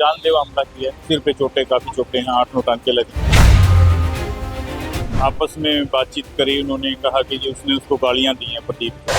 जानलेवा हमला किया, सिर पे चोटें, काफ़ी चोटें हैं, 8-9 टाँके लगे। आपस में बातचीत करी, उन्होंने कहा कि उसने उसको गालियाँ दी हैं प्रदीप को।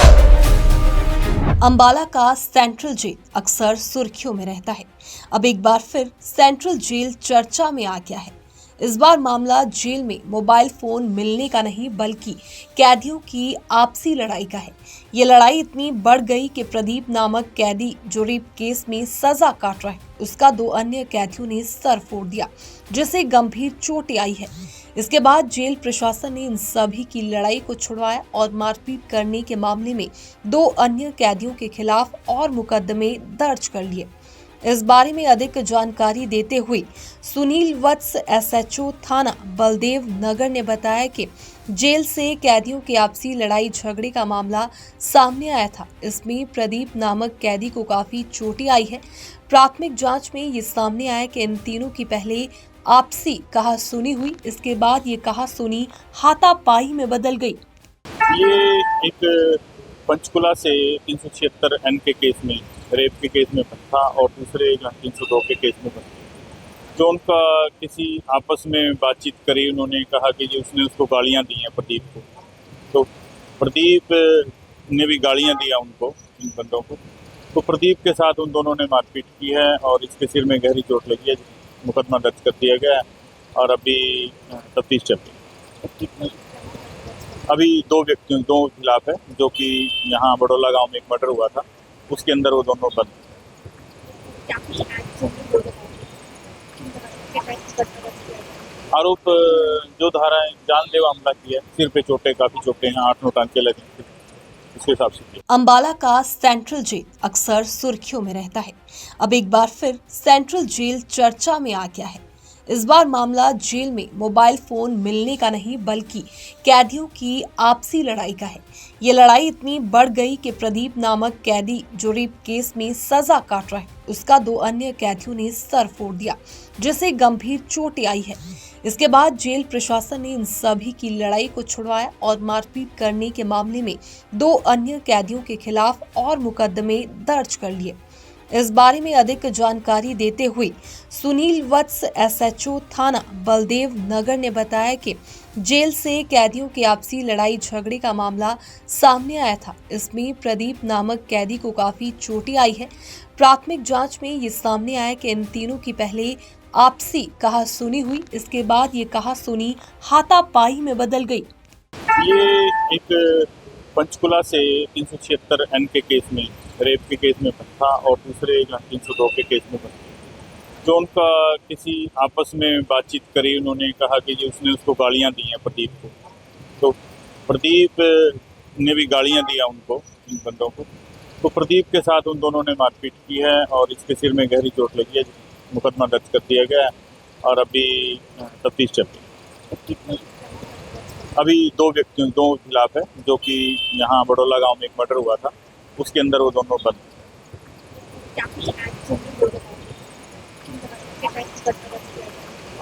अंबाला का सेंट्रल जेल अक्सर सुर्खियों में रहता है। अब एक बार फिर सेंट्रल जेल चर्चा में आ गया है। इस बार मामला जेल में मोबाइल फोन मिलने का नहीं बल्कि कैदियों की आपसी लड़ाई का है। ये लड़ाई इतनी बढ़ गई कि प्रदीप नामक कैदी जो रेप केस में सजा काट रहा है, उसका 2 अन्य कैदियों ने सर फोड़ दिया, जिसे गंभीर चोटें आई है। इसके बाद जेल प्रशासन ने इन सभी की लड़ाई को छुड़वाया और मारपीट करने के मामले में 2 अन्य कैदियों के खिलाफ और मुकदमे दर्ज कर लिए। इस बारे में अधिक जानकारी देते हुए सुनील वत्स एसएचओ थाना बलदेव नगर ने बताया कि जेल से कैदियों की आपसी लड़ाई झगड़े का मामला सामने आया था। इसमें प्रदीप नामक कैदी को काफी चोटें आई है। प्राथमिक जांच में ये सामने आया कि इन तीनों की पहले आपसी कहासुनी हुई, इसके बाद ये कहासुनी हाथापाई में बदल गई। ये एक पंचकुला से 376 एन के केस में, रेप के केस में था और दूसरे 302 के केस में था। जो उनका किसी आपस में बातचीत करी, उन्होंने कहा कि उसने उसको गालियाँ दी हैं प्रदीप को। तो प्रदीप ने भी गालियाँ दिया उनको, इन बंदों को। तो प्रदीप के साथ उन दोनों ने मारपीट की है और इसके सिर में गहरी चोट लगी है। मुकदमा दर्ज कर दिया गया है और अभी तफ्तीश चल रही है। अभी 2 व्यक्तियों, 2 खिलाफ है, जो कि यहाँ बड़ौला गांव में एक मर्डर हुआ था, उसके अंदर वो दोनों बंद। आरोप जो धाराएं जानलेवा हमला किया, सिर पे चोटें, काफी चोटें हैं, 8-9 टाँके लगे, इसके हिसाब से किया। अंबाला का सेंट्रल जेल अक्सर सुर्खियों में रहता है। अब एक बार फिर सेंट्रल जेल चर्चा में आ गया है। इस बार मामला जेल में मोबाइल फोन मिलने का नहीं बल्कि कैदियों की आपसी लड़ाई का है। ये लड़ाई इतनी बढ़ गई कि प्रदीप नामक कैदी जो रेप केस में सजा काट रहा है, उसका 2 अन्य कैदियों ने सर फोड़ दिया, जिसे गंभीर चोटें आई है। इसके बाद जेल प्रशासन ने इन सभी की लड़ाई को छुड़वाया और मारपीट करने के मामले में 2 अन्य कैदियों के खिलाफ और मुकदमे दर्ज कर लिए। इस बारे में अधिक जानकारी देते हुए सुनील वत्स एसएचओ थाना बलदेव नगर ने बताया कि जेल से कैदियों की आपसी लड़ाई झगड़े का मामला सामने आया था। इसमें प्रदीप नामक कैदी को काफी चोटें आई है। प्राथमिक जांच में ये सामने आया कि इन तीनों की पहले आपसी कहासुनी हुई, इसके बाद ये कहासुनी हाथापाई में बदल गई। ये एक पंचकुला से 376 एन के केस में, रेप के केस में था और दूसरे 302 के केस में था। जो उनका किसी आपस में बातचीत करी, उन्होंने कहा कि उसने उसको गालियाँ दी हैं प्रदीप को। तो प्रदीप ने भी गालियाँ दिया उनको, इन बंदों को। तो प्रदीप के साथ उन दोनों ने मारपीट की है और इसके सिर में गहरी चोट लगी है। मुकदमा दर्ज कर दिया गया है और अभी तफ्तीश चल रही है। अभी 2 व्यक्तियों, 2 खिलाफ है, जो कि यहाँ बड़ौला गांव में एक मर्डर हुआ था, उसके अंदर वो दोनों बंद।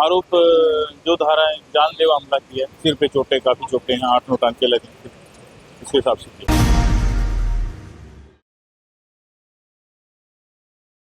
आरोप जो धाराएं जानलेवा हमला किया, सिर पे चोटें, काफी चोटें हैं, 8-9 टाँके लगे, इसके हिसाब से किया।